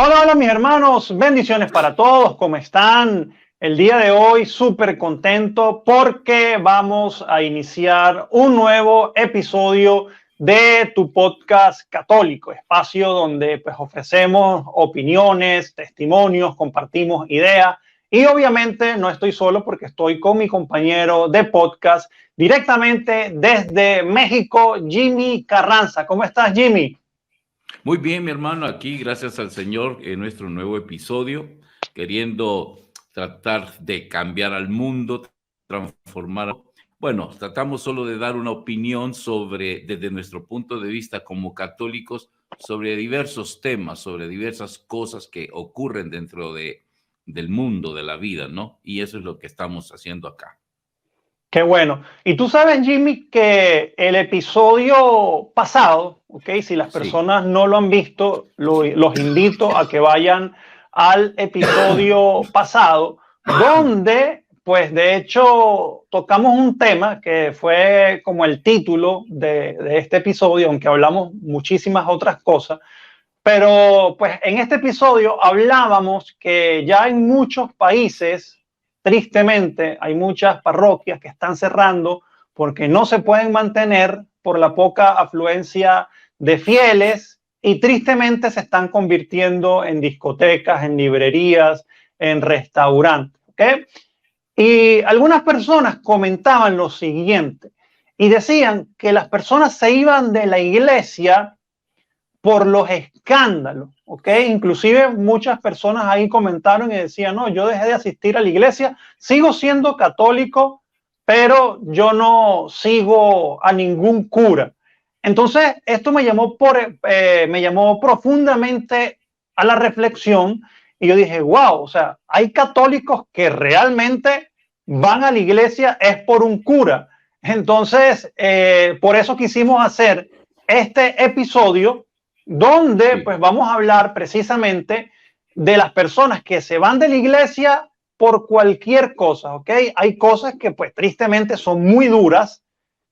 Hola, hola mis hermanos, bendiciones para todos, ¿cómo están? El día de hoy súper contento porque vamos a iniciar un nuevo episodio de tu podcast católico, espacio donde pues ofrecemos opiniones, testimonios, compartimos ideas y obviamente no estoy solo porque estoy con mi compañero de podcast directamente desde México, Jimmy Carranza. ¿Cómo estás, Jimmy? Muy bien, mi hermano, aquí, gracias al Señor, en nuestro nuevo episodio, queriendo tratar de cambiar al mundo, transformar. Bueno, tratamos solo de dar una opinión desde nuestro punto de vista como católicos, sobre diversos temas, sobre diversas cosas que ocurren del mundo, de la vida, ¿no? Y eso es lo que estamos haciendo acá. Qué bueno. Y tú sabes, Jimmy, que el episodio pasado, ¿ok? Si las Sí. personas no lo han visto, los invito a que vayan al episodio pasado, donde, pues, de hecho, tocamos un tema que fue como el título de este episodio, aunque hablamos muchísimas otras cosas. Pero, pues, en este episodio hablábamos que ya en muchos países, tristemente, hay muchas parroquias que están cerrando porque no se pueden mantener por la poca afluencia de fieles y tristemente se están convirtiendo en discotecas, en librerías, en restaurantes. ¿Okay? Y algunas personas comentaban lo siguiente y decían que las personas se iban de la iglesia por los escándalos, ¿ok? Inclusive muchas personas ahí comentaron y decían, no, yo dejé de asistir a la iglesia, sigo siendo católico, pero yo no sigo a ningún cura. Entonces, esto me llamó profundamente a la reflexión y yo dije, wow, o sea, hay católicos que realmente van a la iglesia es por un cura. Entonces, por eso quisimos hacer este episodio donde Sí. pues vamos a hablar precisamente de las personas que se van de la iglesia por cualquier cosa, ¿ok? Hay cosas que pues tristemente son muy duras,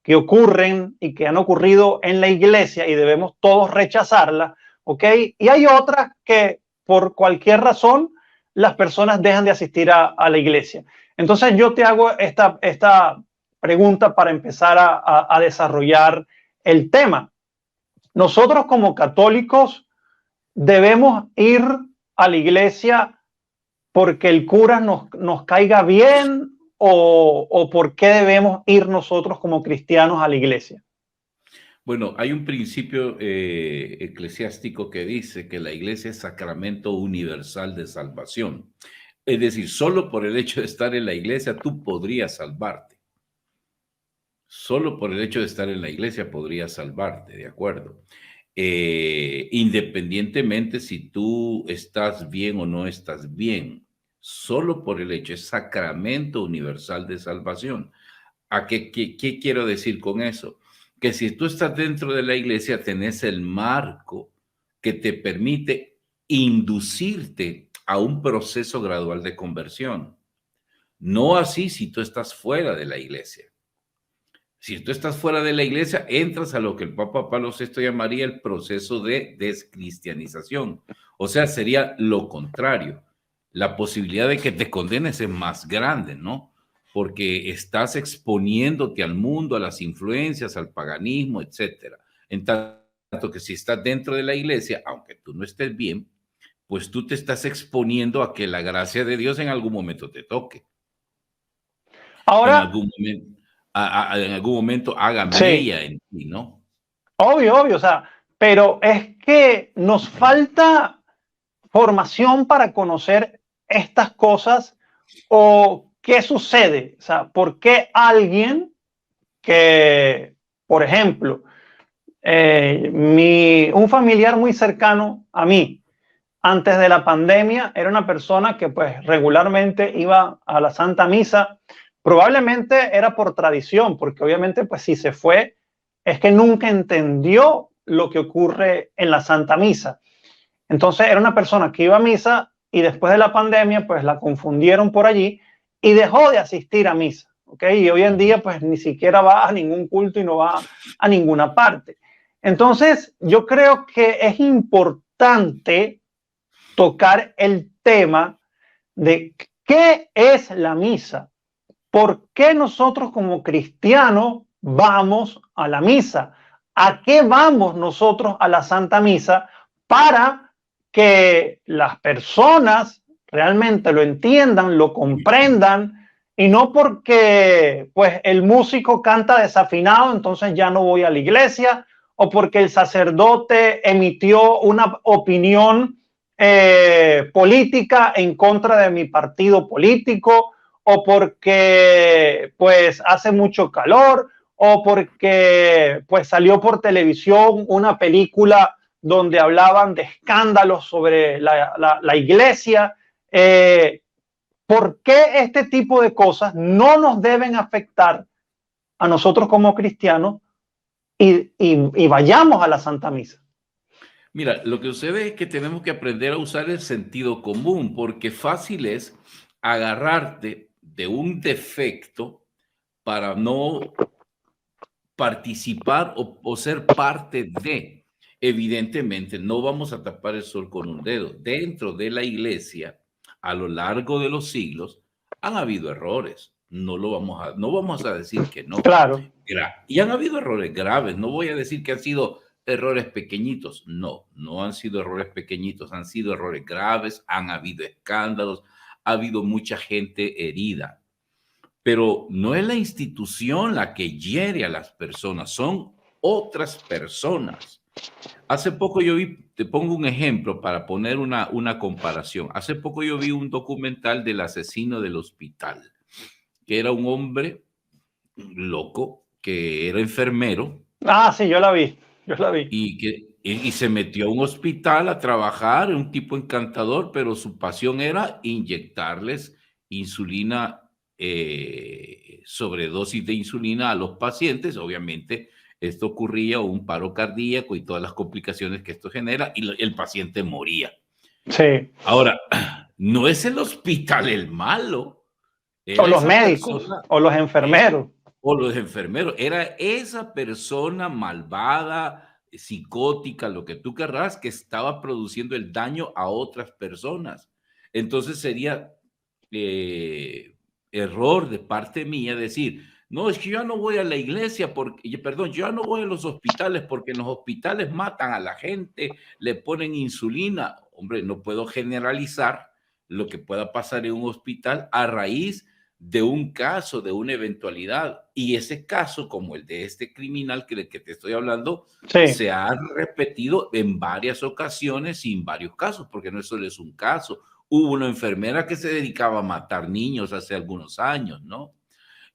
que ocurren y que han ocurrido en la iglesia y debemos todos rechazarlas, ¿ok? Y hay otras que por cualquier razón las personas dejan de asistir a la iglesia. Entonces yo te hago esta pregunta para empezar a desarrollar el tema. Nosotros como católicos debemos ir a la iglesia porque el cura nos caiga bien o por qué debemos ir nosotros como cristianos a la iglesia. Bueno, hay un principio eclesiástico que dice que la iglesia es sacramento universal de salvación. Es decir, solo por el hecho de estar en la iglesia tú podrías salvarte. Solo por el hecho de estar en la iglesia podrías salvarte, ¿de acuerdo? Independientemente si tú estás bien o no estás bien, solo por el hecho es sacramento universal de salvación. ¿Qué quiero decir con eso? Que si tú estás dentro de la iglesia, tenés el marco que te permite inducirte a un proceso gradual de conversión. No así si tú estás fuera de la iglesia. Si tú estás fuera de la iglesia, entras a lo que el Papa Pablo VI llamaría el proceso de descristianización. O sea, sería lo contrario. La posibilidad de que te condenes es más grande, ¿no? Porque estás exponiéndote al mundo, a las influencias, al paganismo, etcétera. En tanto que si estás dentro de la iglesia, aunque tú no estés bien, pues tú te estás exponiendo a que la gracia de Dios en algún momento te toque. En Ahora, algún momento, en algún momento haga sí, mella en ti, ¿no? obvio, o sea, pero es que nos falta formación para conocer estas cosas o qué sucede, o sea, por qué alguien que, por ejemplo, un familiar muy cercano a mí, antes de la pandemia, era una persona que pues regularmente iba a la Santa Misa. Probablemente era por tradición, porque obviamente pues si se fue, es que nunca entendió lo que ocurre en la Santa Misa. Entonces era una persona que iba a misa y después de la pandemia pues la confundieron por allí y dejó de asistir a misa. ¿Okay? Y hoy en día pues ni siquiera va a ningún culto y no va a ninguna parte. Entonces yo creo que es importante tocar el tema de qué es la misa. ¿Por qué nosotros como cristianos vamos a la misa? ¿A qué vamos nosotros a la Santa Misa? Para que las personas realmente lo entiendan, lo comprendan, y no porque pues el músico canta desafinado, entonces ya no voy a la iglesia, o porque el sacerdote emitió una opinión política en contra de mi partido político, o porque pues hace mucho calor, o porque pues salió por televisión una película donde hablaban de escándalos sobre la iglesia. ¿Por qué este tipo de cosas no nos deben afectar a nosotros como cristianos y vayamos a la Santa Misa? Mira, lo que sucede es que tenemos que aprender a usar el sentido común, porque fácil es agarrarte de un defecto para no participar o ser parte de. Evidentemente, no vamos a tapar el sol con un dedo. Dentro de la iglesia, a lo largo de los siglos, han habido errores. No vamos a decir que no. Claro. Y han habido errores graves. No voy a decir que han sido errores pequeñitos. No, no han sido errores pequeñitos. Han sido errores graves. Han habido escándalos. Ha habido mucha gente herida. Pero no es la institución la que hiere a las personas, son otras personas. Hace poco yo vi, te pongo un ejemplo para poner una comparación. Hace poco yo vi un documental del asesino del hospital, que era un hombre loco, que era enfermero. Ah, sí, yo la vi. Y se metió a un hospital a trabajar, un tipo encantador, pero su pasión era inyectarles insulina, sobredosis de insulina a los pacientes. Obviamente, esto ocurría, un paro cardíaco y todas las complicaciones que esto genera, y el paciente moría. Sí. Ahora, no es el hospital el malo. O los médicos, o los enfermeros. O los enfermeros. Era esa persona malvada, psicótica, lo que tú querrás, que estaba produciendo el daño a otras personas. Entonces sería error de parte mía decir, no, es que yo no voy a la iglesia, porque, perdón, yo no voy a los hospitales porque en los hospitales matan a la gente, le ponen insulina. Hombre, no puedo generalizar lo que pueda pasar en un hospital a raíz de un caso, de una eventualidad. Y ese caso, como el de este criminal que te estoy hablando, sí, se ha repetido en varias ocasiones y en varios casos, porque no solo es un caso. Hubo una enfermera que se dedicaba a matar niños hace algunos años, ¿no?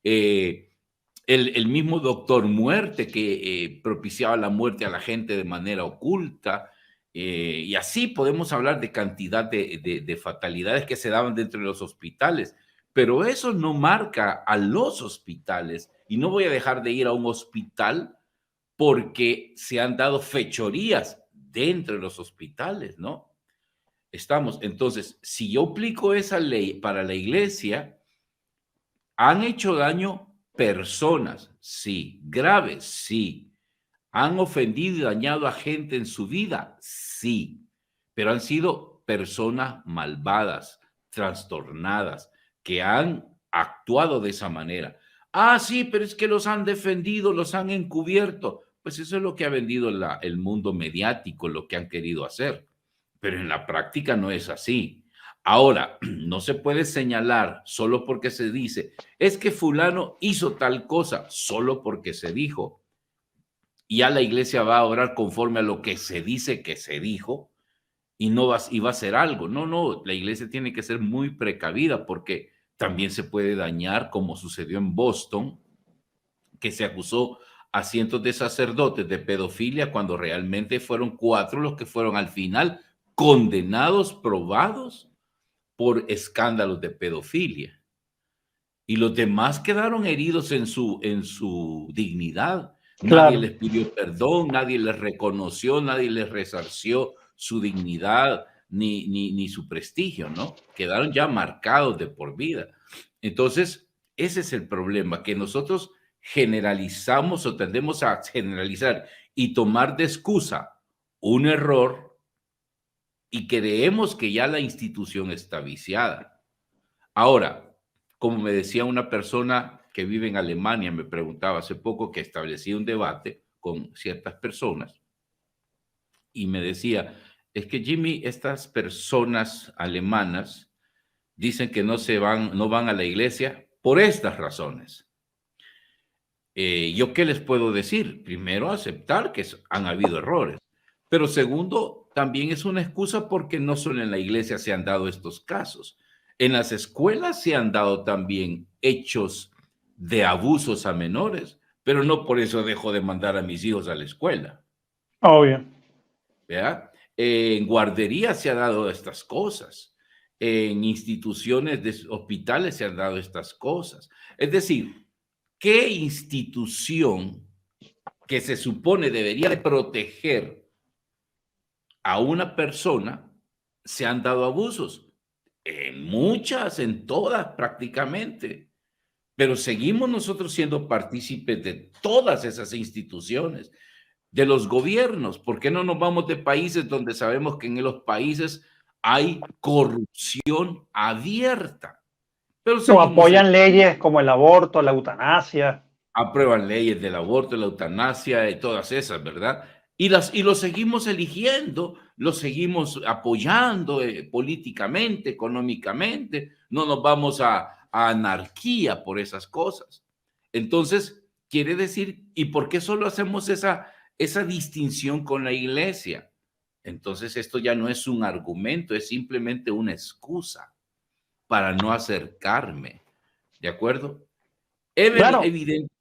El mismo doctor muerte que propiciaba la muerte a la gente de manera oculta. Y así podemos hablar de cantidad de fatalidades que se daban dentro de los hospitales. Pero eso no marca a los hospitales, y no voy a dejar de ir a un hospital porque se han dado fechorías dentro de los hospitales, ¿no? Entonces, si yo aplico esa ley para la iglesia, han hecho daño personas, sí, graves, sí. Han ofendido y dañado a gente en su vida, sí, pero han sido personas malvadas, trastornadas, que han actuado de esa manera. Ah, sí, pero es que los han defendido, los han encubierto. Pues eso es lo que ha vendido el mundo mediático, lo que han querido hacer. Pero en la práctica no es así. Ahora, no se puede señalar solo porque se dice, es que fulano hizo tal cosa, solo porque se dijo. Y ya la iglesia va a orar conforme a lo que se dice que se dijo, y no va a hacer algo. No, no, la iglesia tiene que ser muy precavida porque también se puede dañar, como sucedió en Boston, que se acusó a cientos de sacerdotes de pedofilia cuando realmente fueron 4 los que fueron al final condenados, probados por escándalos de pedofilia. Y los demás quedaron heridos en su dignidad. Nadie les pidió perdón, nadie les reconoció, nadie les resarció su dignidad ni su prestigio, ¿no? Quedaron ya marcados de por vida. Entonces, ese es el problema, que nosotros generalizamos o tendemos a generalizar y tomar de excusa un error y creemos que ya la institución está viciada. Ahora, como me decía una persona que vive en Alemania, me preguntaba hace poco, que establecí un debate con ciertas personas y me decía, es que Jimmy, estas personas alemanas dicen que no van a la iglesia por estas razones. ¿Yo qué les puedo decir? Primero, aceptar que han habido errores, pero segundo, también es una excusa porque no solo en la iglesia se han dado estos casos. En las escuelas se han dado también hechos de abusos a menores, pero no por eso dejo de mandar a mis hijos a la escuela. Obvio. ¿Verdad? En guarderías se han dado estas cosas. En instituciones de hospitales se han dado estas cosas. Es decir, ¿qué institución que se supone debería de proteger a una persona se han dado abusos? En muchas, en todas prácticamente. Pero seguimos nosotros siendo partícipes de todas esas instituciones, de los gobiernos. ¿Por qué no nos vamos de países donde sabemos que en los países hay corrupción abierta? Pero O apoyan leyes como el aborto, la eutanasia. Aprueban leyes del aborto, la eutanasia y todas esas, ¿verdad? Y los seguimos eligiendo, los seguimos apoyando políticamente, económicamente. No nos vamos a anarquía por esas cosas. Entonces, quiere decir, ¿y por qué solo hacemos esa distinción con la iglesia? Entonces, esto ya no es un argumento, es simplemente una excusa para no acercarme. ¿De acuerdo? Claro.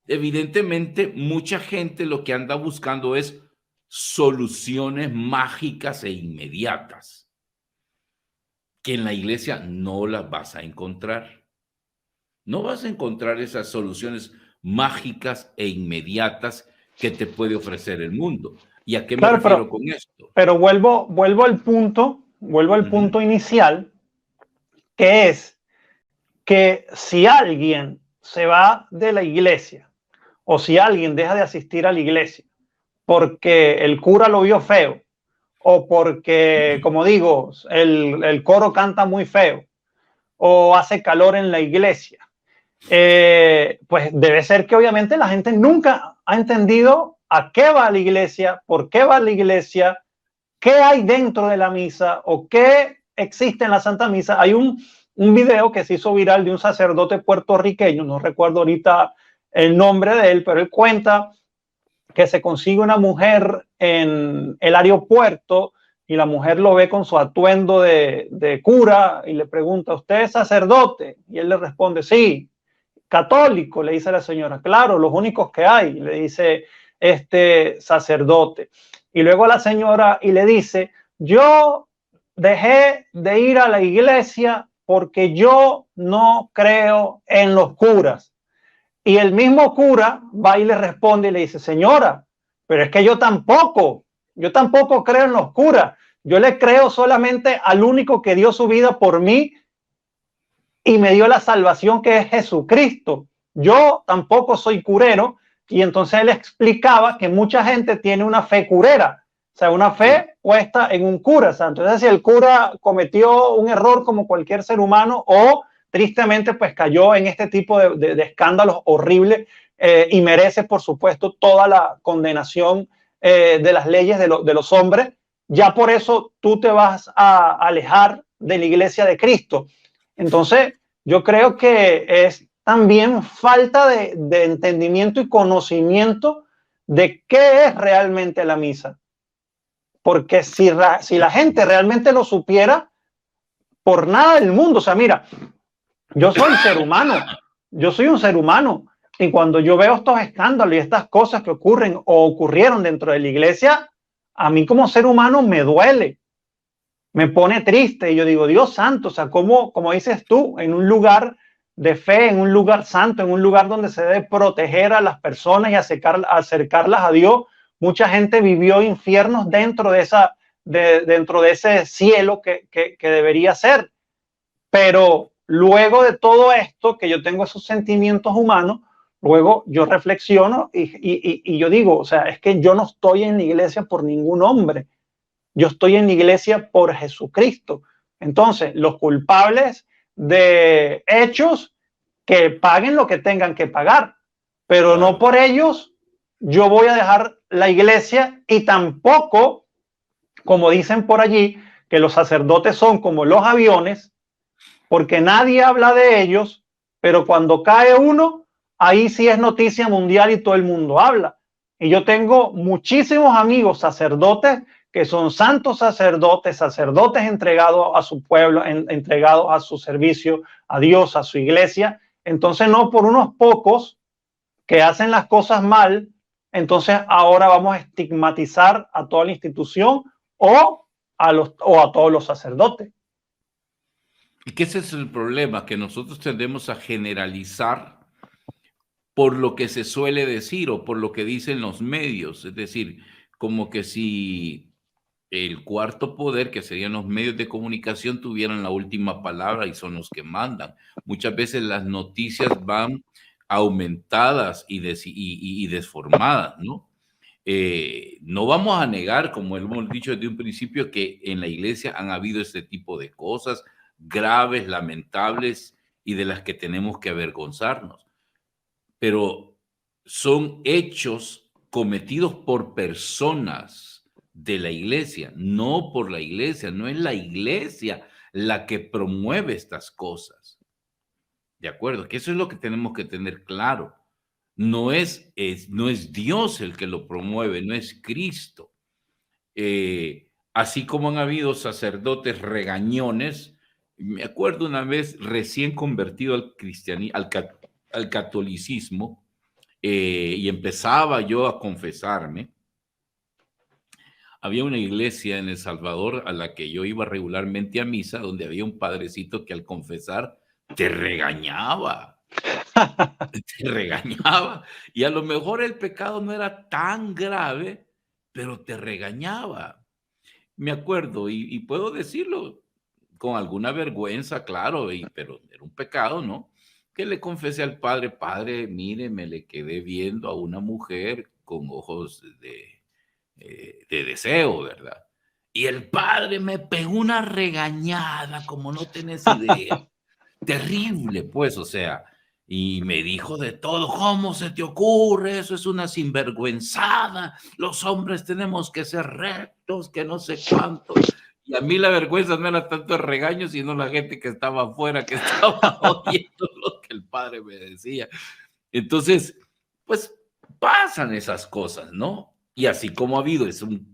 Evidentemente, mucha gente lo que anda buscando es soluciones mágicas e inmediatas, que en la iglesia no las vas a encontrar. No vas a encontrar esas soluciones mágicas e inmediatas que te puede ofrecer el mundo. ¿Y a qué me refiero con esto? Pero vuelvo al punto inicial, que es que si alguien se va de la iglesia o si alguien deja de asistir a la iglesia porque el cura lo vio feo o porque, como digo, el coro canta muy feo o hace calor en la iglesia, pues debe ser que obviamente la gente nunca ha entendido a qué va la iglesia, por qué va la iglesia, qué hay dentro de la misa o qué existe en la Santa Misa. Hay un video que se hizo viral de un sacerdote puertorriqueño, no recuerdo ahorita el nombre de él, pero él cuenta que se consigue una mujer en el aeropuerto y la mujer lo ve con su atuendo de cura y le pregunta, ¿usted es sacerdote? Y él le responde, sí. Católico, le dice la señora. Claro, los únicos que hay, le dice este sacerdote. Y luego la señora y le dice, yo dejé de ir a la iglesia porque yo no creo en los curas. Y el mismo cura va y le responde y le dice, señora, pero es que yo tampoco creo en los curas. Yo le creo solamente al único que dio su vida por mí y me dio la salvación, que es Jesucristo. Yo tampoco soy curero. Y entonces él explicaba que mucha gente tiene una fe curera, o sea, una fe puesta en un cura. O sea, entonces si el cura cometió un error como cualquier ser humano o tristemente pues cayó en este tipo de escándalos horribles y merece por supuesto toda la condenación de las leyes de los hombres, ya por eso tú te vas a alejar de la iglesia de Cristo. Entonces yo creo que es también falta de entendimiento y conocimiento de qué es realmente la misa. Porque si la gente realmente lo supiera, por nada del mundo, o sea, mira, yo soy ser humano, yo soy un ser humano, y cuando yo veo estos escándalos y estas cosas que ocurren o ocurrieron dentro de la iglesia, a mí como ser humano me duele, me pone triste, y yo digo, Dios santo, o sea, como dices tú, en un lugar de fe, en un lugar santo, en un lugar donde se debe proteger a las personas y acercarlas a Dios, mucha gente vivió infiernos dentro de ese cielo que debería ser. Pero luego de todo esto, que yo tengo esos sentimientos humanos, luego yo reflexiono y yo digo, o sea, es que yo no estoy en la iglesia por ningún hombre. yo estoy en la iglesia por Jesucristo. Entonces, los culpables de hechos, que paguen lo que tengan que pagar, pero Claro. no por ellos yo voy a dejar la iglesia, y tampoco, como dicen por allí, que los sacerdotes son como los aviones, porque nadie habla de ellos, pero cuando cae uno, ahí sí es noticia mundial y todo el mundo habla. Y yo tengo muchísimos amigos sacerdotes que son santos sacerdotes, sacerdotes entregados a su pueblo, entregados a su servicio, a Dios, a su iglesia. Entonces, no por unos pocos que hacen las cosas mal, entonces ahora vamos a estigmatizar a toda la institución o a todos los sacerdotes. Y que ese es el problema, que nosotros tendemos a generalizar por lo que se suele decir o por lo que dicen los medios. Es decir, como que si el cuarto poder, que serían los medios de comunicación, tuvieran la última palabra y son los que mandan. Muchas veces las noticias van aumentadas y desformadas, ¿no? No vamos a negar, como hemos dicho desde un principio, que en la iglesia han habido este tipo de cosas graves, lamentables y de las que tenemos que avergonzarnos. Pero son hechos cometidos por personas de la iglesia, no por la iglesia. No es la iglesia la que promueve estas cosas. ¿De acuerdo? Que eso es lo que tenemos que tener claro. No es Dios el que lo promueve, no es Cristo. Así como han habido sacerdotes regañones. Me acuerdo una vez, recién convertido al catolicismo, y empezaba yo a confesarme. Había una iglesia en El Salvador a la que yo iba regularmente a misa, donde había un padrecito que al confesar te regañaba. Te regañaba, y a lo mejor el pecado no era tan grave, pero te regañaba. Me acuerdo, y puedo decirlo con alguna vergüenza, claro, pero era un pecado, ¿no? Que le confesé al padre: padre, mire, me le quedé viendo a una mujer con ojos de deseo, ¿verdad? Y el padre me pegó una regañada, como no tenés idea. Terrible, pues, o sea, y me dijo de todo: ¿cómo se te ocurre? Eso es una sinvergüenzada, los hombres tenemos que ser rectos, que no sé cuánto. Y a mí la vergüenza no era tanto el regaño, sino la gente que estaba afuera, que estaba oyendo lo que el padre me decía. Entonces, pues pasan esas cosas, ¿no? Y así como ha habido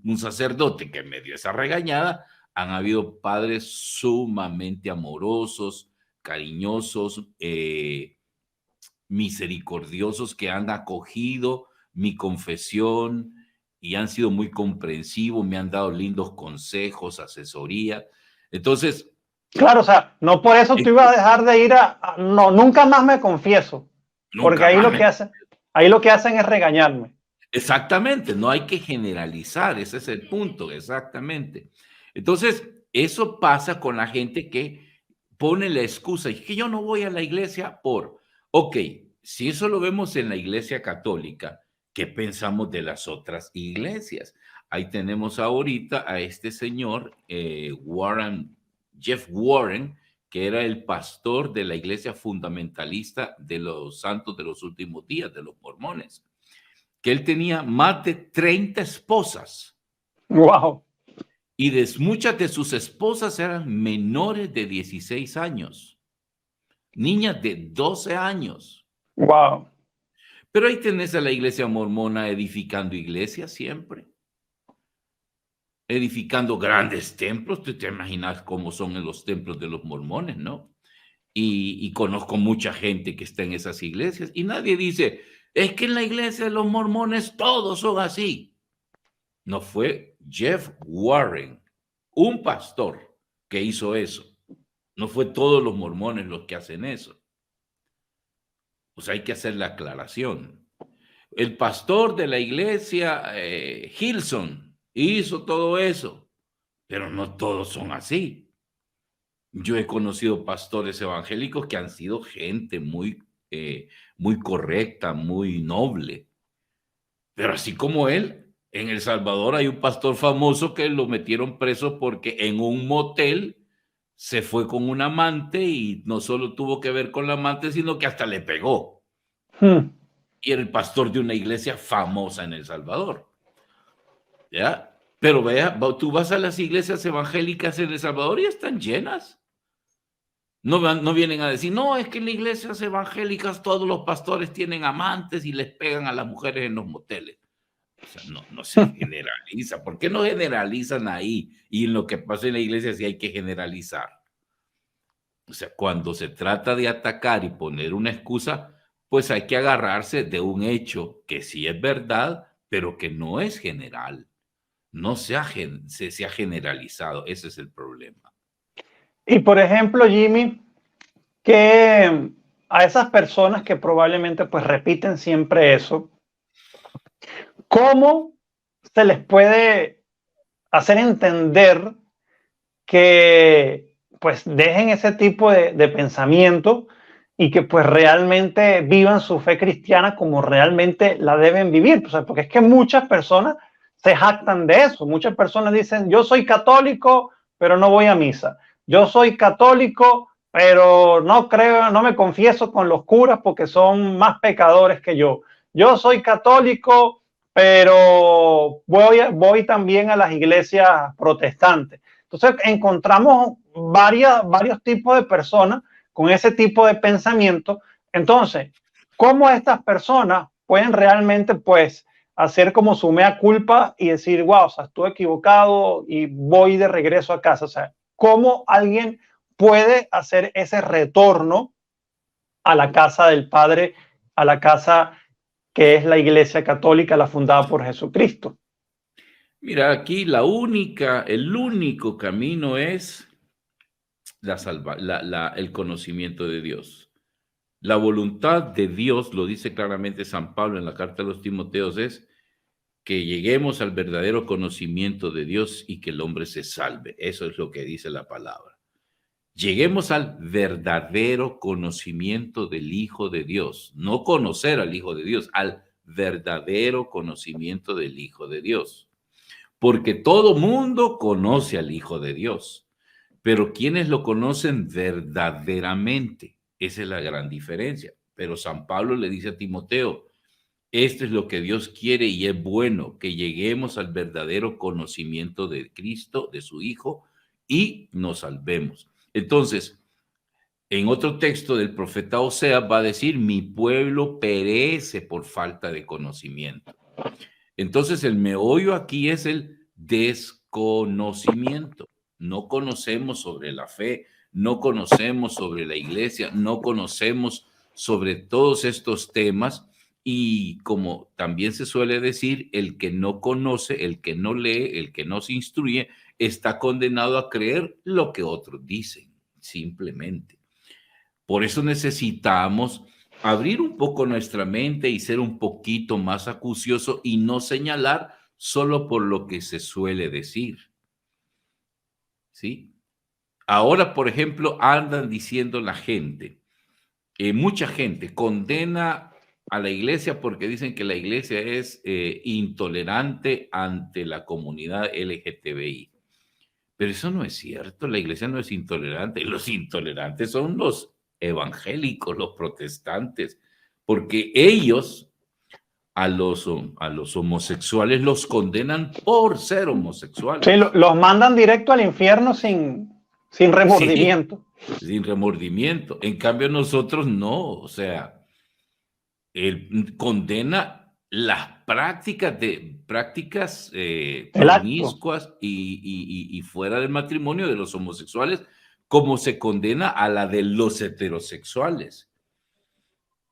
un sacerdote que me dio esa regañada, han habido padres sumamente amorosos, cariñosos, misericordiosos, que han acogido mi confesión y han sido muy comprensivos, me han dado lindos consejos, asesoría. Entonces, Claro, o sea, no por eso tú ibas a dejar de ir no, nunca más me confieso, porque nunca más me... ahí lo que hacen es regañarme. Exactamente, no hay que generalizar, ese es el punto, exactamente. Entonces, eso pasa con la gente que pone la excusa, y que yo no voy a la iglesia ok, si eso lo vemos en la iglesia católica, ¿qué pensamos de las otras iglesias? Ahí tenemos ahorita a este señor, Jeff Warren, que era el pastor de la iglesia fundamentalista de los santos de los últimos días, de los mormones, que él tenía más de 30 esposas. Wow. Y muchas de sus esposas eran menores de 16 años, niñas de 12 años. Wow. Pero ahí tenés a la iglesia mormona edificando iglesias siempre, edificando grandes templos. Tú te imaginas cómo son en los templos de los mormones, ¿no? Y conozco mucha gente que está en esas iglesias, y nadie dice: es que en la iglesia de los mormones todos son así. No, fue Jeff Warren, un pastor, que hizo eso. No fue todos los mormones los que hacen eso. Pues hay que hacer la aclaración. El pastor de la iglesia Hillsong hizo todo eso, pero no todos son así. Yo he conocido pastores evangélicos que han sido gente muy correcta, muy noble. Pero así como él, En El Salvador hay un pastor famoso que lo metieron preso porque en un motel se fue con un amante y no solo tuvo que ver con la amante, sino que hasta le pegó. Y era el pastor de una iglesia famosa en El Salvador. ¿Ya? Pero vea, tú vas a las iglesias evangélicas en El Salvador y están llenas. No vienen a decir, no, es que en las iglesias evangélicas todos los pastores tienen amantes y les pegan a las mujeres en los moteles. O sea, no se generaliza. ¿Por qué no generalizan ahí? Y en lo que pasa en la iglesia sí hay que generalizar. O sea, cuando se trata de atacar y poner una excusa, pues hay que agarrarse de un hecho que sí es verdad, pero que no es general. No se ha generalizado. Ese es el problema. Y por ejemplo, Jimmy, que a esas personas que probablemente pues repiten siempre eso, ¿cómo se les puede hacer entender que pues dejen ese tipo de pensamiento y que pues realmente vivan su fe cristiana como realmente la deben vivir? O sea, porque es que muchas personas se jactan de eso. Muchas personas dicen, yo soy católico, pero no voy a misa. Yo soy católico, pero no creo, no me confieso con los curas porque son más pecadores que yo. Yo soy católico, pero voy también a las iglesias protestantes. Entonces encontramos varios tipos de personas con ese tipo de pensamiento. Entonces, ¿cómo estas personas pueden realmente pues hacer como su mea culpa y decir, wow, o sea, estuve equivocado y voy de regreso a casa? O sea, ¿cómo alguien puede hacer ese retorno a la casa del Padre, a la casa que es la Iglesia Católica, la fundada por Jesucristo? Mira, aquí el único camino es el conocimiento de Dios. La voluntad de Dios, lo dice claramente San Pablo en la carta a los Timoteos, es que lleguemos al verdadero conocimiento de Dios y que el hombre se salve. Eso es lo que dice la palabra. Lleguemos al verdadero conocimiento del Hijo de Dios. No conocer al Hijo de Dios, al verdadero conocimiento del Hijo de Dios. Porque todo mundo conoce al Hijo de Dios, pero ¿quiénes lo conocen verdaderamente? Esa es la gran diferencia. Pero San Pablo le dice a Timoteo, esto es lo que Dios quiere y es bueno, que lleguemos al verdadero conocimiento de Cristo, de su Hijo, y nos salvemos. Entonces, en otro texto del profeta Oseas va a decir, mi pueblo perece por falta de conocimiento. Entonces, el meollo aquí es el desconocimiento. No conocemos sobre la fe, no conocemos sobre la iglesia, no conocemos sobre todos estos temas y como también se suele decir, el que no conoce, el que no lee, el que no se instruye, está condenado a creer lo que otros dicen, simplemente. Por eso necesitamos abrir un poco nuestra mente y ser un poquito más acucioso y no señalar solo por lo que se suele decir. ¿Sí? Ahora, por ejemplo, andan diciendo la gente, mucha gente condena a la iglesia porque dicen que la iglesia es intolerante ante la comunidad LGTBI. Pero eso no es cierto, la iglesia no es intolerante, los intolerantes son los evangélicos, los protestantes, porque ellos a los homosexuales los condenan por ser homosexuales. Sí, los mandan directo al infierno sin remordimiento. Sí, sin remordimiento. En cambio nosotros no, o sea, él condena las prácticas promiscuas y fuera del matrimonio de los homosexuales, como se condena a la de los heterosexuales.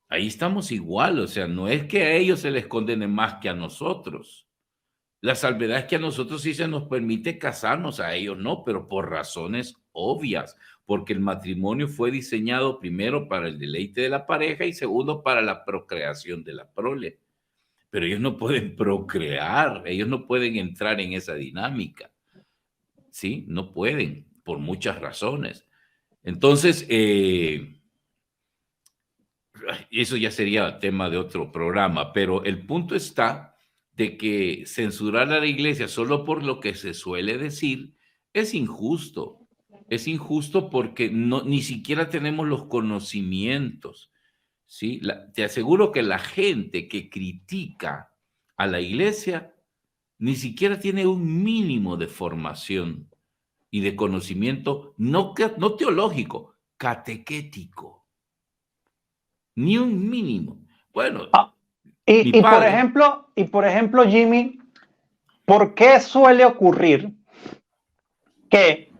Ahí estamos igual, o sea, no es que a ellos se les condene más que a nosotros. La salvedad es que a nosotros sí se nos permite casarnos, a ellos no, pero por razones obvias, porque el matrimonio fue diseñado primero para el deleite de la pareja y segundo para la procreación de la prole. Pero ellos no pueden procrear, ellos no pueden entrar en esa dinámica. ¿Sí? No pueden, por muchas razones. Entonces, eso ya sería tema de otro programa, pero el punto está de que censurar a la iglesia solo por lo que se suele decir es injusto. Es injusto porque ni siquiera tenemos los conocimientos, ¿sí? Te aseguro que la gente que critica a la iglesia ni siquiera tiene un mínimo de formación y de conocimiento, no teológico, catequético, ni un mínimo. Bueno, Ah, mi y padre, por ejemplo, Jimmy, ¿por qué suele ocurrir que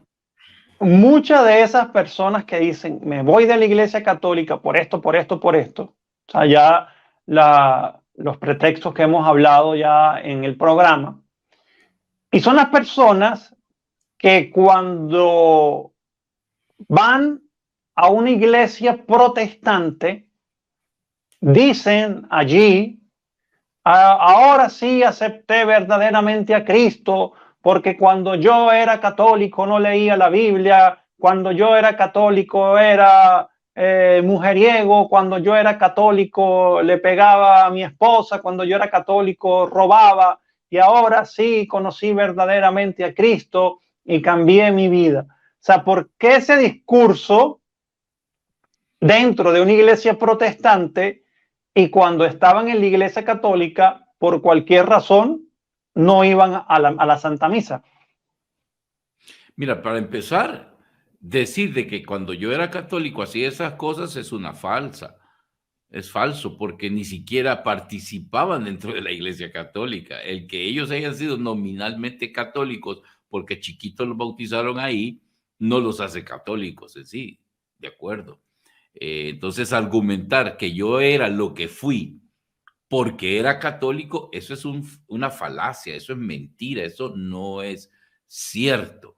muchas de esas personas que dicen, me voy de la iglesia católica por esto, por esto, por esto, o sea, ya los pretextos que hemos hablado ya en el programa, y son las personas que cuando van a una iglesia protestante, dicen allí, ahora sí acepté verdaderamente a Cristo, porque cuando yo era católico no leía la Biblia, cuando yo era católico era mujeriego, cuando yo era católico le pegaba a mi esposa, cuando yo era católico robaba, y ahora sí conocí verdaderamente a Cristo y cambié mi vida. O sea, ¿por qué ese discurso dentro de una iglesia protestante y cuando estaban en la iglesia católica, por cualquier razón, no iban a la Santa Misa? mira, para empezar, decir de que cuando yo era católico hacía esas cosas es una falsa. Es falso porque ni siquiera participaban dentro de la Iglesia Católica. El que ellos hayan sido nominalmente católicos porque chiquitos los bautizaron ahí, no los hace católicos en sí, de acuerdo. Entonces, argumentar que yo era lo que fui porque era católico, eso es una falacia, eso es mentira, eso no es cierto.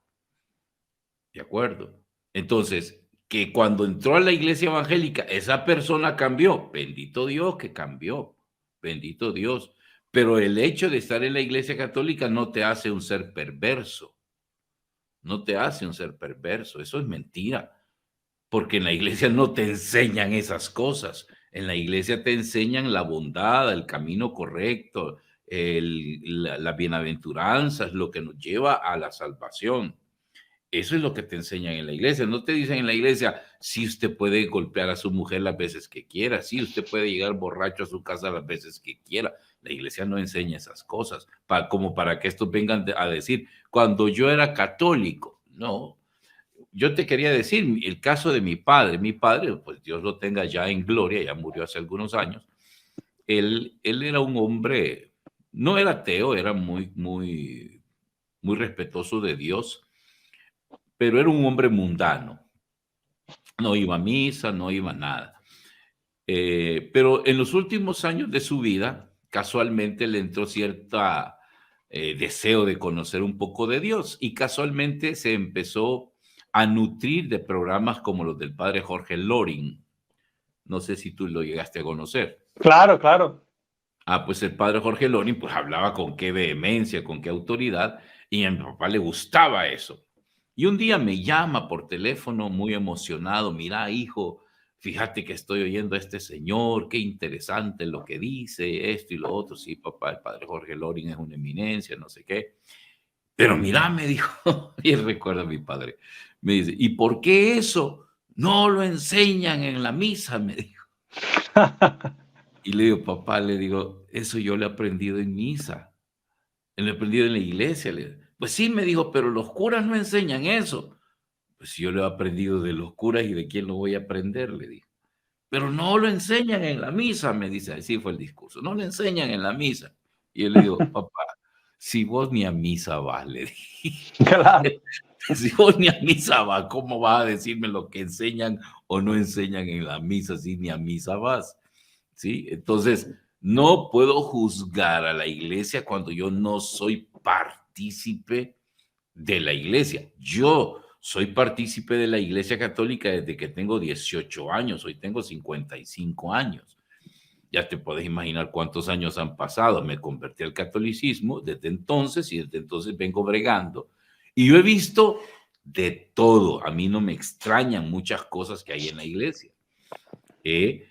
¿De acuerdo? Entonces, que cuando entró a la iglesia evangélica, esa persona cambió. Bendito Dios que cambió. Bendito Dios. Pero el hecho de estar en la iglesia católica no te hace un ser perverso. No te hace un ser perverso. Eso es mentira. Porque en la iglesia no te enseñan esas cosas. En la iglesia te enseñan la bondad, el camino correcto, la bienaventuranza, es lo que nos lleva a la salvación. Eso es lo que te enseñan en la iglesia. No te dicen en la iglesia, si usted puede golpear a su mujer las veces que quiera, si usted puede llegar borracho a su casa las veces que quiera. La iglesia no enseña esas cosas, como para que estos vengan a decir, cuando yo era católico. No, yo te quería decir, el caso de mi padre, pues Dios lo tenga ya en gloria, ya murió hace algunos años. Él era un hombre, no era ateo, era muy respetuoso de Dios, pero era un hombre mundano. No iba a misa, no iba a nada. Pero en los últimos años de su vida, casualmente le entró cierta deseo de conocer un poco de Dios y casualmente se empezó a nutrir de programas como los del padre Jorge Loring. No sé si tú lo llegaste a conocer. Claro, claro. Ah, pues el padre Jorge Loring pues hablaba con qué vehemencia, con qué autoridad, y a mi papá le gustaba eso. Y un día me llama por teléfono muy emocionado, mira, hijo, fíjate que estoy oyendo a este señor, qué interesante lo que dice, esto y lo otro. Sí, papá, el padre Jorge Loring es una eminencia, no sé qué. Pero mira, me dijo, y recuerda a mi padre, me dice, ¿y por qué eso no lo enseñan en la misa? Me dijo. Y le digo, papá, le digo, eso yo lo he aprendido en misa, lo he aprendido en la iglesia. Le digo, pues sí, me dijo, pero los curas no enseñan eso. Pues yo lo he aprendido de los curas y de quién lo voy a aprender, le digo. Pero no lo enseñan en la misa, me dice, así fue el discurso, no lo enseñan en la misa. Y yo le digo, papá, si vos ni a misa vas, le dije. Claro. Si vos ni a misa vas, ¿cómo vas a decirme lo que enseñan o no enseñan en la misa si ni a misa vas? ¿Sí? Entonces, no puedo juzgar a la iglesia cuando yo no soy partícipe de la iglesia. Yo soy partícipe de la iglesia católica desde que tengo 18 años, hoy tengo 55 años. Ya te puedes imaginar cuántos años han pasado. Me convertí al catolicismo desde entonces y desde entonces vengo bregando. Y yo he visto de todo. A mí no me extrañan muchas cosas que hay en la iglesia. Eh,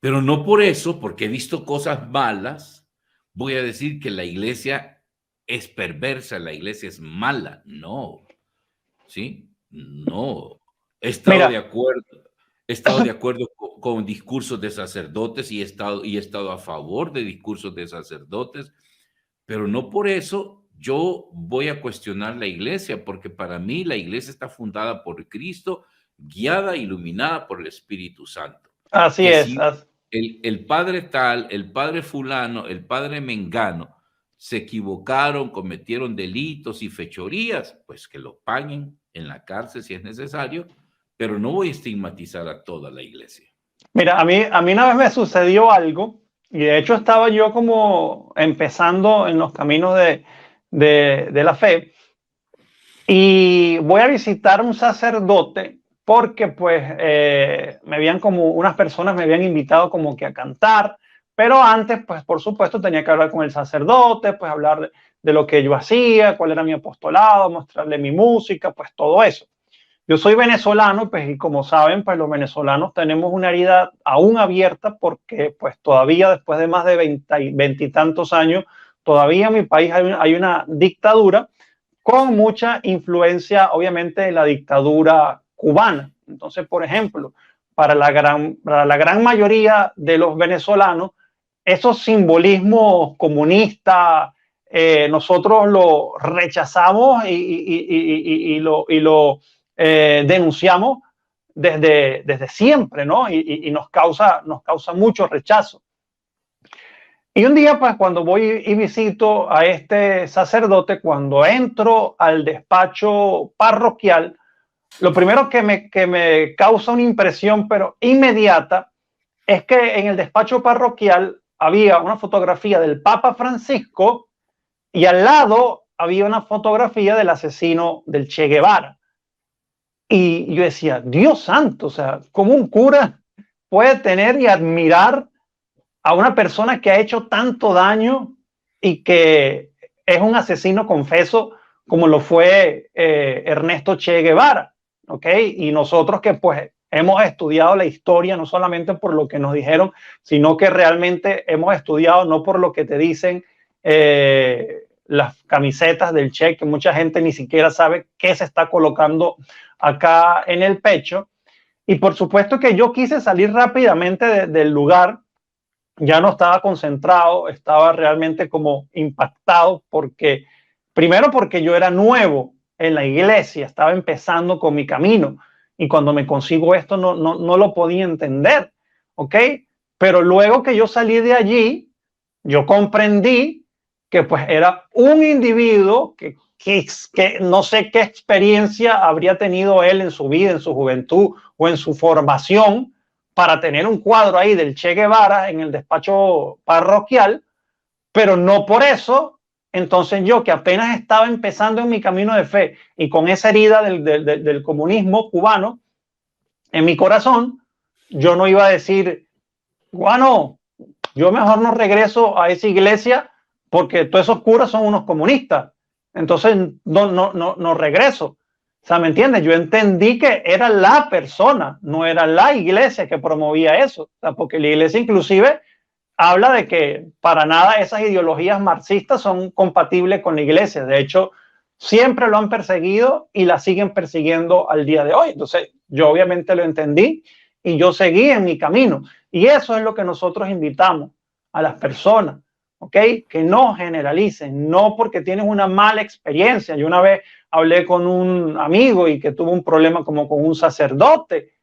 Pero no por eso, porque he visto cosas malas, voy a decir que la iglesia es perversa, la iglesia es mala. No, ¿sí? No. Mira, He estado de acuerdo con discursos de sacerdotes y he estado a favor de discursos de sacerdotes, pero no por eso yo voy a cuestionar la iglesia, porque para mí la iglesia está fundada por Cristo, guiada, iluminada por el Espíritu Santo. así Que es. si el padre tal, el padre fulano, el padre mengano se equivocaron, cometieron delitos y fechorías, pues que lo paguen en la cárcel si es necesario, pero no voy a estigmatizar a toda la iglesia. Mira, a mí una vez me sucedió algo y de hecho estaba yo como empezando en los caminos de la fe y voy a visitar un sacerdote porque pues me habían como unas personas me habían invitado como que a cantar, pero antes pues por supuesto tenía que hablar con el sacerdote, pues hablar de lo que yo hacía, cuál era mi apostolado, mostrarle mi música, pues todo eso. Yo soy venezolano, pues, y como saben, pues los venezolanos tenemos una herida aún abierta porque, pues, todavía después de más de 20 y tantos años, todavía en mi país hay una dictadura con mucha influencia, obviamente, de la dictadura cubana. Entonces, por ejemplo, para la gran mayoría de los venezolanos, esos simbolismos comunistas, nosotros lo rechazamos y lo denunciamos desde siempre, ¿no? Y nos causa mucho rechazo. Y un día, pues, cuando voy y visito a este sacerdote, cuando entro al despacho parroquial, lo primero que me causa una impresión, pero inmediata, es que en el despacho parroquial había una fotografía del Papa Francisco y al lado había una fotografía del asesino del Che Guevara. Y yo decía, Dios santo, o sea, ¿cómo un cura puede tener y admirar a una persona que ha hecho tanto daño y que es un asesino confeso como lo fue Ernesto Che Guevara? ¿Ok? Y nosotros que pues hemos estudiado la historia no solamente por lo que nos dijeron, sino que realmente hemos estudiado no por lo que te dicen las camisetas del Che, que mucha gente ni siquiera sabe qué se está colocando acá en el pecho. Y por supuesto que yo quise salir rápidamente del lugar, ya no estaba concentrado, estaba realmente como impactado porque, primero porque yo era nuevo en la iglesia, estaba empezando con mi camino y cuando me consigo esto no lo podía entender, ¿ok? Pero luego que yo salí de allí, yo comprendí que pues era un individuo que no sé qué experiencia habría tenido él en su vida, en su juventud o en su formación para tener un cuadro ahí del Che Guevara en el despacho parroquial, pero no por eso. Entonces yo, que apenas estaba empezando en mi camino de fe y con esa herida del comunismo cubano en mi corazón, yo no iba a decir, bueno, yo mejor no regreso a esa iglesia porque todos esos curas son unos comunistas. Entonces no regreso. O sea, ¿me entiendes? Yo entendí que era la persona, no era la iglesia que promovía eso. O sea, porque la iglesia inclusive habla de que para nada esas ideologías marxistas son compatibles con la iglesia. De hecho, siempre lo han perseguido y la siguen persiguiendo al día de hoy. Entonces, yo obviamente lo entendí y yo seguí en mi camino. Y eso es lo que nosotros invitamos a las personas, ¿ok? Que no generalicen, no porque tienes una mala experiencia. Yo una vez hablé con un amigo y que tuvo un problema como con un sacerdote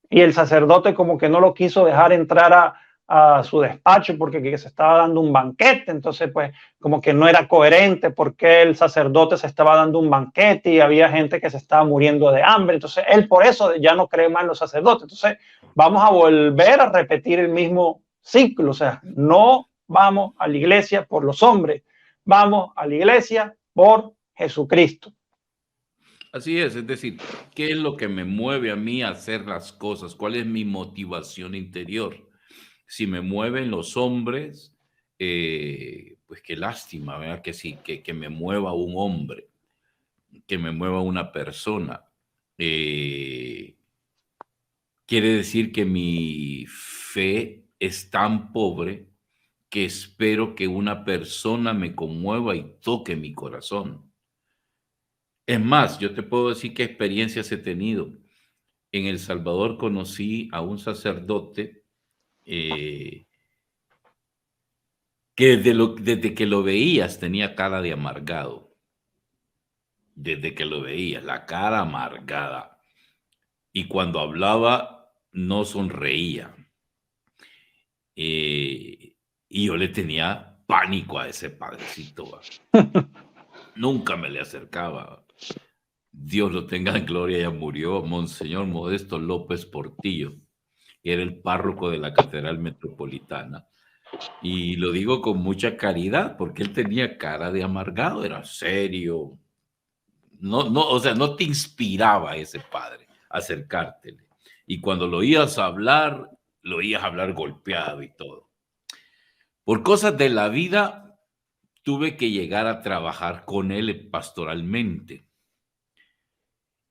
y el sacerdote como que no lo quiso dejar entrar a su despacho porque se estaba dando un banquete, entonces pues como que no era coherente porque el sacerdote se estaba dando un banquete y había gente que se estaba muriendo de hambre, entonces él por eso ya no cree más en los sacerdotes. Entonces vamos a volver a repetir el mismo ciclo, o sea, no vamos a la iglesia por los hombres, vamos a la iglesia por Jesucristo. Así es decir, ¿qué es lo que me mueve a mí a hacer las cosas? ¿Cuál es mi motivación interior? Si me mueven los hombres, pues qué lástima, ¿verdad? Que sí, que me mueva un hombre, que me mueva una persona. quiere decir que mi fe es tan pobre que espero que una persona me conmueva y toque mi corazón. Es más, yo te puedo decir qué experiencias he tenido. En El Salvador conocí a un sacerdote eh, que desde que lo veías tenía cara de amargado. Desde que lo veías, la cara amargada. Y cuando hablaba, no sonreía. Y yo le tenía pánico a ese padrecito. ¿Va? Nunca me le acercaba. Dios lo tenga en gloria, ya murió. Monseñor Modesto López Portillo, que era el párroco de la Catedral Metropolitana. Y lo digo con mucha caridad, porque él tenía cara de amargado, era serio. No, o sea, no te inspiraba ese padre acercártele. Y cuando lo oías hablar golpeado y todo. Por cosas de la vida, tuve que llegar a trabajar con él pastoralmente.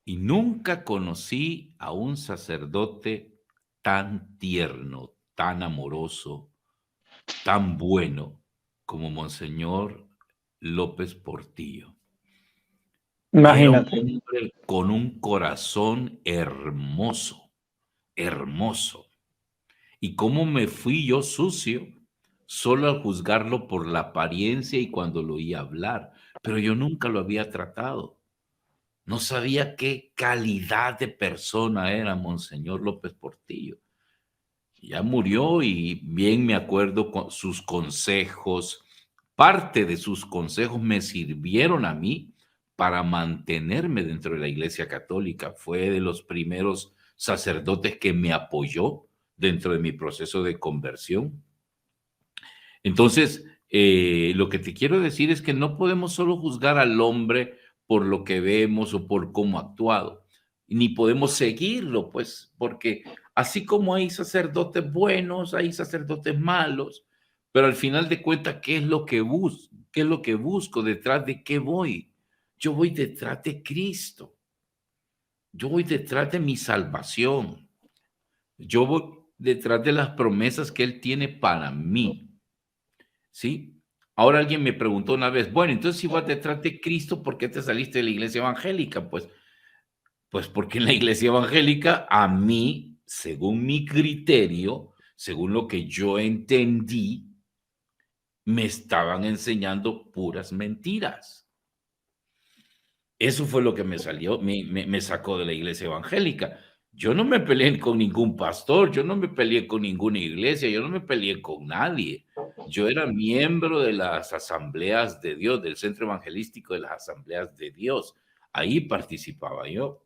Y nunca conocí a un sacerdote tan tierno, tan amoroso, tan bueno como Monseñor López Portillo. Era un Imagínate. hombre con un corazón hermoso, hermoso. Y cómo me fui yo sucio solo al juzgarlo por la apariencia y cuando lo oía hablar, pero yo nunca lo había tratado. No sabía qué calidad de persona era Monseñor López Portillo. Ya murió y bien me acuerdo con sus consejos. Parte de sus consejos me sirvieron a mí para mantenerme dentro de la Iglesia Católica. Fue de los primeros sacerdotes que me apoyó dentro de mi proceso de conversión. Entonces, lo que te quiero decir es que no podemos solo juzgar al hombre por lo que vemos o por cómo ha actuado, ni podemos seguirlo, pues, porque así como hay sacerdotes buenos, hay sacerdotes malos, pero al final de cuentas, ¿qué es lo que busco? ¿Qué es lo que busco? ¿Detrás de qué voy? Yo voy detrás de Cristo. Yo voy detrás de mi salvación. Yo voy detrás de las promesas que Él tiene para mí. ¿Sí? Ahora alguien me preguntó una vez, bueno, entonces si vas detrás de Cristo, ¿por qué te saliste de la iglesia evangélica? Pues porque en la iglesia evangélica a mí, según mi criterio, según lo que yo entendí, me estaban enseñando puras mentiras. Eso fue lo que me salió, me sacó de la iglesia evangélica. Yo no me peleé con ningún pastor, yo no me peleé con ninguna iglesia, yo no me peleé con nadie. Yo era miembro de las asambleas de Dios, del centro evangelístico de las asambleas de Dios. Ahí participaba yo.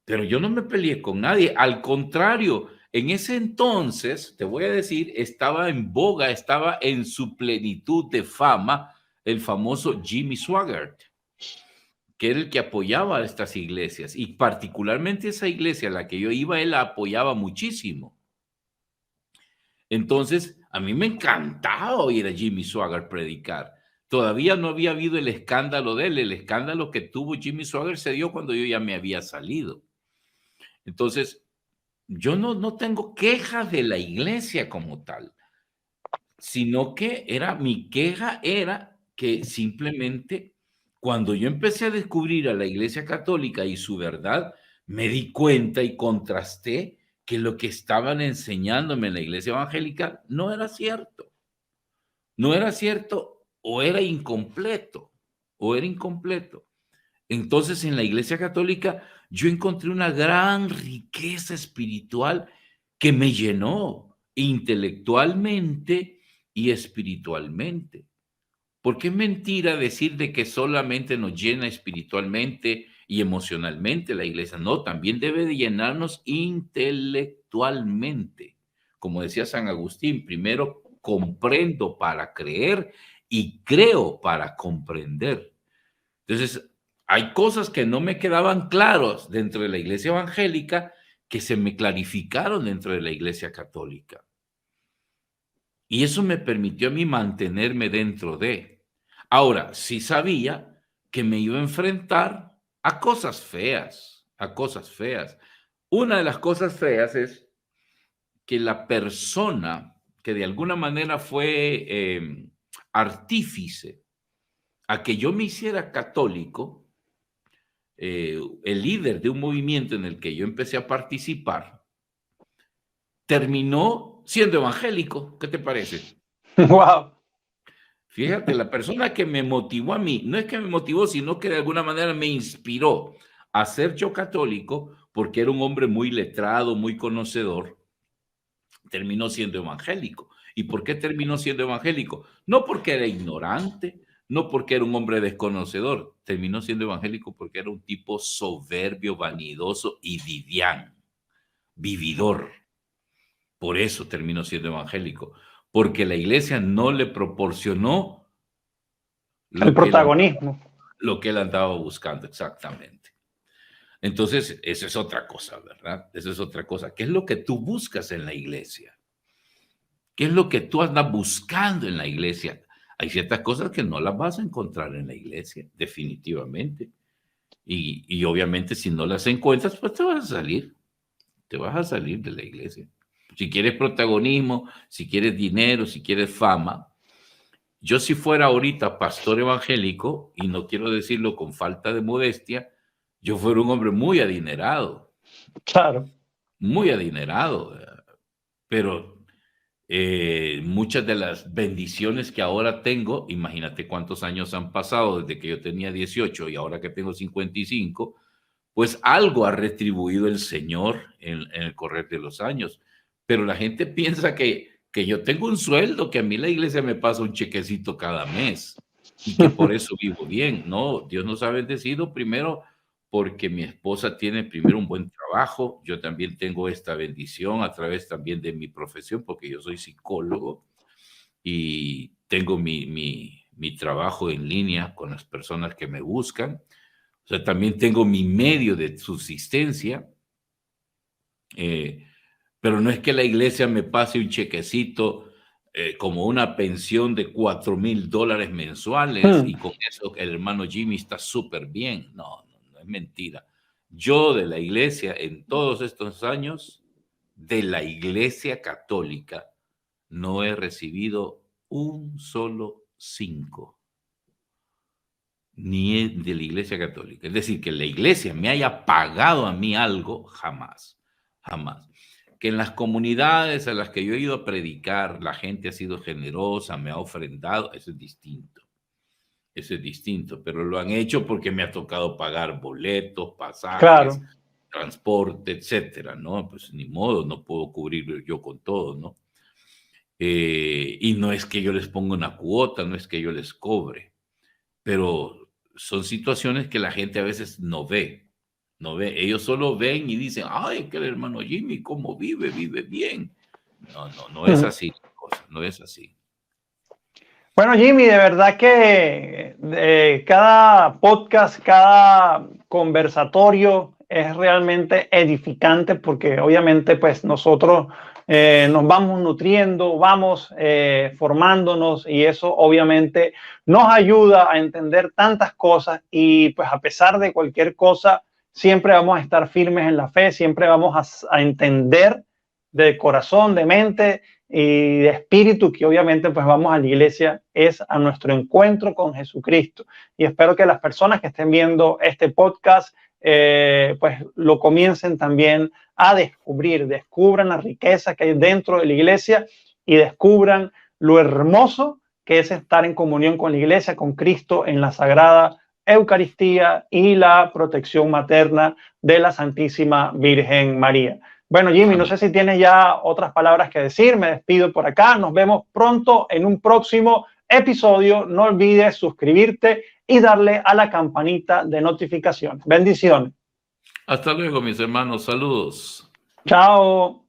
Pero yo no me peleé con nadie. Al contrario, en ese entonces, te voy a decir, estaba en boga, estaba en su plenitud de fama el famoso Jimmy Swaggart, que era el que apoyaba a estas iglesias, y particularmente esa iglesia a la que yo iba, él la apoyaba muchísimo. Entonces, a mí me encantaba oír a Jimmy Swaggart predicar. Todavía no había habido el escándalo de él. El escándalo que tuvo Jimmy Swaggart se dio cuando yo ya me había salido. Entonces, yo no tengo quejas de la iglesia como tal, sino que mi queja era que simplemente cuando yo empecé a descubrir a la Iglesia Católica y su verdad, me di cuenta y contrasté que lo que estaban enseñándome en la Iglesia Evangélica no era cierto. No era cierto o era incompleto, o era incompleto. Entonces, en la Iglesia Católica yo encontré una gran riqueza espiritual que me llenó intelectualmente y espiritualmente. Porque es mentira decir de que solamente nos llena espiritualmente y emocionalmente la iglesia. No, también debe de llenarnos intelectualmente. Como decía San Agustín, primero comprendo para creer y creo para comprender. Entonces, hay cosas que no me quedaban claros dentro de la iglesia evangélica que se me clarificaron dentro de la iglesia católica. Y eso me permitió a mí mantenerme dentro de. Ahora, sí sabía que me iba a enfrentar a cosas feas, a cosas feas. Una de las cosas feas es que la persona que de alguna manera fue artífice a que yo me hiciera católico, el líder de un movimiento en el que yo empecé a participar, terminó siendo evangélico. ¿Qué te parece? Wow. Fíjate, la persona que me motivó a mí, no es que me motivó, sino que de alguna manera me inspiró a ser yo católico, porque era un hombre muy letrado, muy conocedor, terminó siendo evangélico. ¿Y por qué terminó siendo evangélico? No porque era ignorante, no porque era un hombre desconocedor, terminó siendo evangélico porque era un tipo soberbio, vanidoso y vividor. Por eso terminó siendo evangélico, porque la iglesia no le proporcionó El lo que protagonismo. él andaba buscando exactamente. Entonces, eso es otra cosa, ¿verdad? Eso es otra cosa. ¿Qué es lo que tú buscas en la iglesia? ¿Qué es lo que tú andas buscando en la iglesia? Hay ciertas cosas que no las vas a encontrar en la iglesia, definitivamente. Y obviamente si no las encuentras, pues te vas a salir. Te vas a salir de la iglesia. Si quieres protagonismo, si quieres dinero, si quieres fama. Yo si fuera ahorita pastor evangélico, y no quiero decirlo con falta de modestia, yo fuera un hombre Claro. muy adinerado, pero muchas de las bendiciones que ahora tengo, imagínate cuántos años han pasado desde que yo tenía 18 y ahora que tengo 55, pues algo ha retribuido el Señor en el correr de los años. Pero la gente piensa que yo tengo un sueldo, que a mí la iglesia me pasa un chequecito cada mes y que por eso vivo bien. No, Dios nos ha bendecido primero porque mi esposa tiene primero un buen trabajo. Yo también tengo esta bendición a través también de mi profesión, porque yo soy psicólogo y tengo mi trabajo en línea con las personas que me buscan. O sea, también tengo mi medio de subsistencia, pero no es que la iglesia me pase un chequecito como una pensión de $4,000 mensuales y con eso el hermano Jimmy está súper bien. No, no, no es mentira. Yo de la iglesia en todos estos años, de la iglesia católica, no he recibido un solo 5. Ni de la iglesia católica. Es decir, que la iglesia me haya pagado a mí algo, jamás, jamás. Que en las comunidades a las que yo he ido a predicar, la gente ha sido generosa, me ha ofrendado, eso es distinto. Eso es distinto, pero lo han hecho porque me ha tocado pagar boletos, pasajes, Claro. transporte, etcétera, ¿no? Pues ni modo, no puedo cubrirlo yo con todo, ¿no? Y no es que yo les ponga una cuota, no es que yo les cobre, pero son situaciones que la gente a veces no ve, no ve. Ellos solo ven y dicen, ay, que el hermano Jimmy, cómo vive, vive bien. No, no, no es así, no es así. Bueno, Jimmy, de verdad que cada podcast, cada conversatorio es realmente edificante porque obviamente pues nosotros nos vamos nutriendo, vamos formándonos y eso obviamente nos ayuda a entender tantas cosas y pues a pesar de cualquier cosa siempre vamos a estar firmes en la fe, siempre vamos a entender de corazón, de mente y de espíritu que obviamente pues vamos a la iglesia es a nuestro encuentro con Jesucristo y espero que las personas que estén viendo este podcast pues lo comiencen también a descubran la riqueza que hay dentro de la iglesia y descubran lo hermoso que es estar en comunión con la iglesia, con Cristo en la Sagrada Eucaristía y la protección materna de la Santísima Virgen María. Bueno, Jimmy, no sé si tienes ya otras palabras que decir. Me despido por acá. Nos vemos pronto en un próximo episodio. No olvides suscribirte y darle a la campanita de notificaciones. Bendiciones. Hasta luego, mis hermanos. Saludos. Chao.